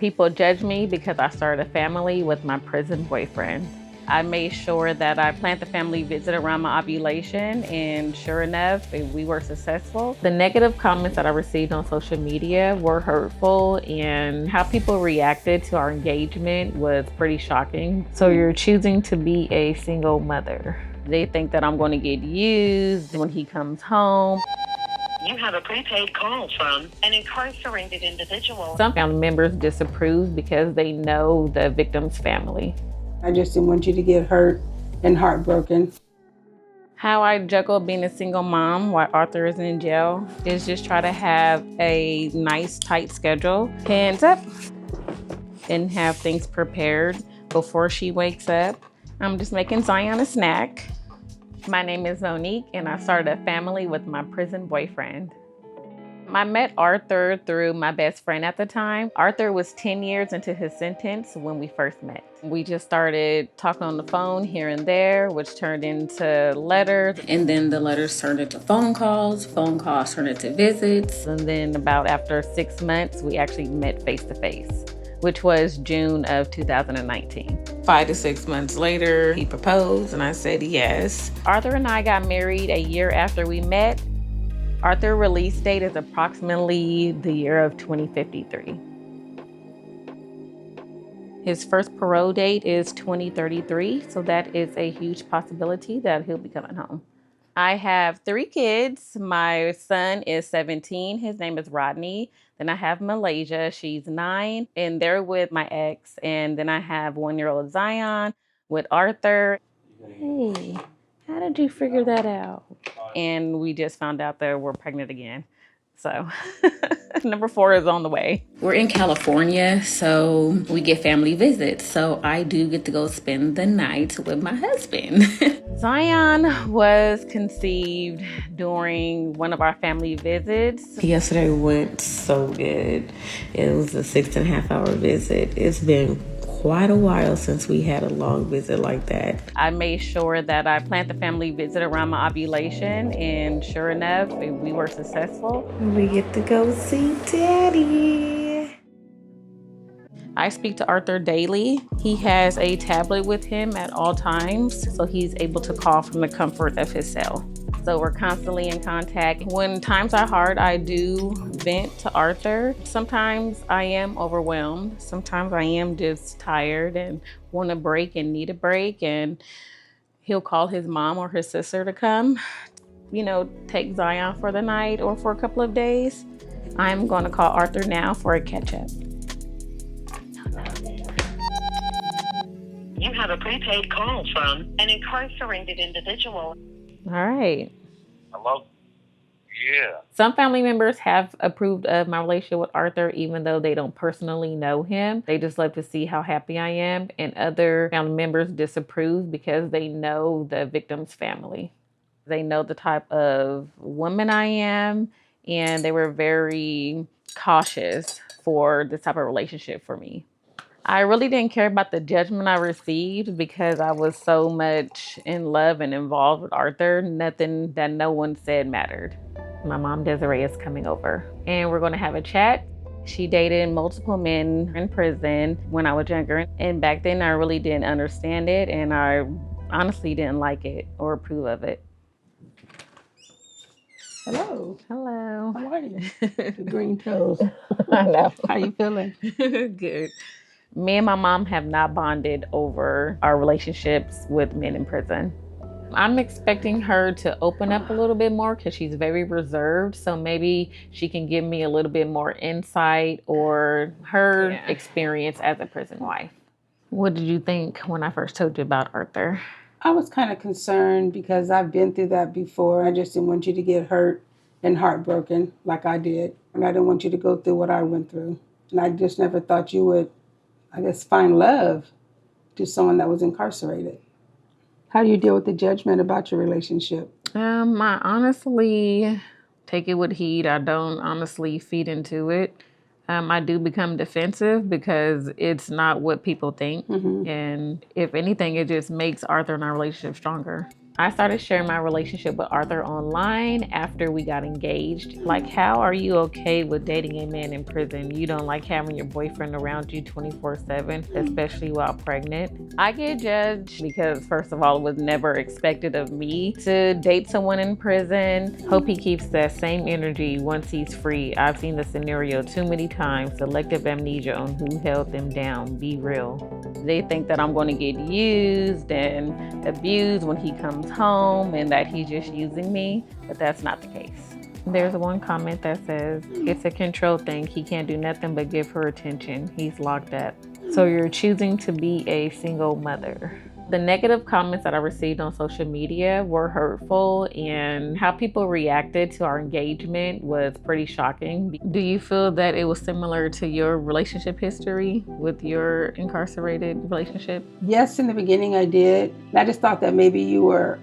People judge me because I started a family with my prison boyfriend. I made sure that I planned the family visit around my ovulation, and sure enough, we were successful. The negative comments that I received on social media were hurtful, and how people reacted to our engagement was pretty shocking. So you're choosing to be a single mother. They think that I'm going to get used when he comes home. You have a prepaid call from an incarcerated individual. Some family members disapprove because they know the victim's family. I just didn't want you to get hurt and heartbroken. How I juggle being a single mom while Arthur is in jail is just try to have a nice, tight schedule. Hands up, and have things prepared before she wakes up. I'm just making Zion a snack. My name is Monique, and I started a family with my prison boyfriend. I met Arthur through my best friend at the time. Arthur was 10 years into his sentence when we first met. We just started talking on the phone here and there, which turned into letters. And then the letters turned into phone calls turned into visits. And then about after 6 months, we actually met face to face, which was June of 2019. 5 to 6 months later, he proposed and I said yes. Arthur and I got married a year after we met. Arthur's release date is approximately the year of 2053. His first parole date is 2033, so that is a huge possibility that he'll be coming home. I have 3 kids. My son is 17. His name is Rodney. Then I have Malaysia. She's 9, and they're with my ex. And then I have 1-year-old Zion with Arthur. Hey, how did you figure that out? And we just found out that we're pregnant again. So number 4 is on the way. We're in California, so we get family visits. So I do get to go spend the night with my husband. Zion was conceived during one of our family visits. Yesterday went so good. It was a 6.5-hour visit. It's been quite a while since we had a long visit like that. I made sure that I planned the family visit around my ovulation, and sure enough, we were successful. We get to go see Daddy. I speak to Arthur daily. He has a tablet with him at all times, so he's able to call from the comfort of his cell. So we're constantly in contact. When times are hard, I do vent to Arthur. Sometimes I am overwhelmed. Sometimes I am just tired and want a break and need a break. And he'll call his mom or his sister to come, take Zion for the night or for a couple of days. I'm going to call Arthur now for a catch up. You have a prepaid call from an incarcerated individual. All right. Hello? Yeah. Some family members have approved of my relationship with Arthur, even though they don't personally know him. They just love to see how happy I am. And other family members disapprove because they know the victim's family. They know the type of woman I am, and they were very cautious for this type of relationship for me. I really didn't care about the judgment I received because I was so much in love and involved with Arthur. Nothing that no one said mattered. My mom, Desiree, is coming over and we're going to have a chat. She dated multiple men in prison when I was younger. And back then I really didn't understand it, and I honestly didn't like it or approve of it. Hello. Hello. How are you? The green toes. I know. How you feeling? Good. Me and my mom have not bonded over our relationships with men in prison. I'm expecting her to open up a little bit more because she's very reserved. So maybe she can give me a little bit more insight or her experience as a prison wife. What did you think when I first told you about Arthur? I was kind of concerned because I've been through that before. I just didn't want you to get hurt and heartbroken like I did. And I didn't want you to go through what I went through. And I just never thought you would, find love to someone that was incarcerated. How do you deal with the judgment about your relationship? I honestly take it with heat. I don't honestly feed into it. I do become defensive because it's not what people think. Mm-hmm. And if anything, it just makes Arthur and our relationship stronger. I started sharing my relationship with Arthur online after we got engaged. Like, how are you okay with dating a man in prison? You don't like having your boyfriend around you 24/7, especially while pregnant. I get judged because, first of all, it was never expected of me to date someone in prison. Hope he keeps that same energy once he's free. I've seen the scenario too many times. Selective amnesia on who held them down. Be real. They think that I'm going to get used and abused when he comes home and that he's just using me, but that's not the case. There's one comment that says, it's a control thing. He can't do nothing but give her attention. He's locked up. So you're choosing to be a single mother. The negative comments that I received on social media were hurtful, and how people reacted to our engagement was pretty shocking. Do you feel that it was similar to your relationship history with your incarcerated relationship? Yes, in the beginning I did. And I just thought that maybe you were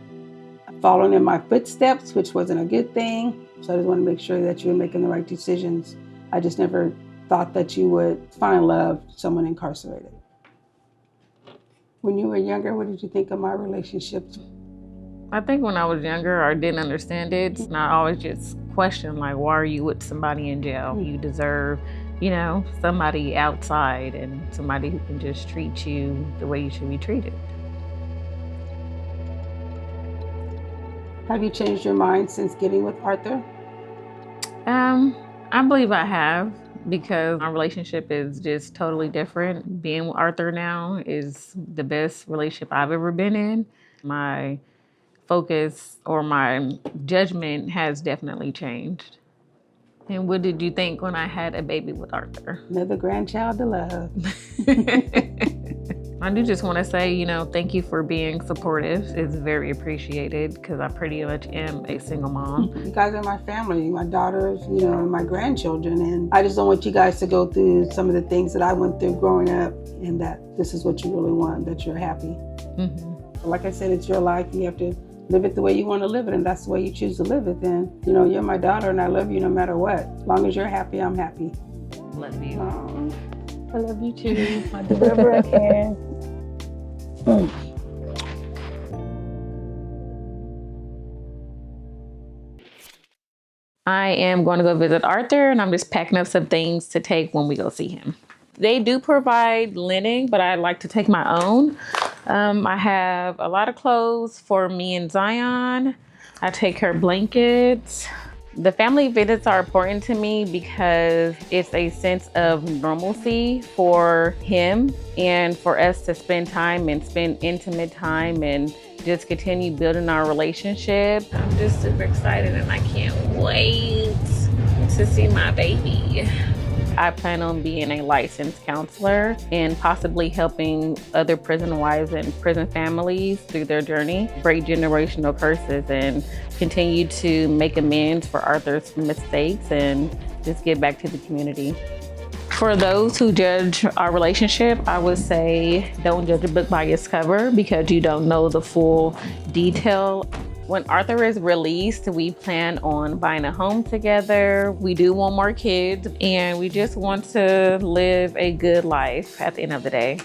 following in my footsteps, which wasn't a good thing. So I just want to make sure that you were making the right decisions. I just never thought that you would find love someone incarcerated. When you were younger, what did you think of my relationships? I think when I was younger, I didn't understand it. And I always just questioned, like, why are you with somebody in jail? You deserve, somebody outside and somebody who can just treat you the way you should be treated. Have you changed your mind since getting with Arthur? I believe I have, because our relationship is just totally different. Being with Arthur now is the best relationship I've ever been in. My focus or my judgment has definitely changed. And what did you think when I had a baby with Arthur? Another grandchild to love. I do just want to say, thank you for being supportive. It's very appreciated, because I pretty much am a single mom. You guys are my family, my daughters, and my grandchildren. And I just don't want you guys to go through some of the things that I went through growing up, and that this is what you really want, that you're happy. Mm-hmm. Like I said, it's your life. You have to live it the way you want to live it, and that's the way you choose to live it. Then, you're my daughter, and I love you no matter what. As long as you're happy, I'm happy. Love you. I love you too. I do whatever I can. I am going to go visit Arthur, and I'm just packing up some things to take when we go see him. They do provide linen, but I like to take my own. I have a lot of clothes for me and Zion. I take her blankets. The family visits are important to me because it's a sense of normalcy for him and for us to spend time and spend intimate time and just continue building our relationship. I'm just super excited, and I can't wait to see my baby. I plan on being a licensed counselor and possibly helping other prison wives and prison families through their journey, break generational curses, and continue to make amends for Arthur's mistakes and just give back to the community. For those who judge our relationship, I would say don't judge a book by its cover, because you don't know the full detail. When Arthur is released, we plan on buying a home together. We do want more kids, and we just want to live a good life at the end of the day.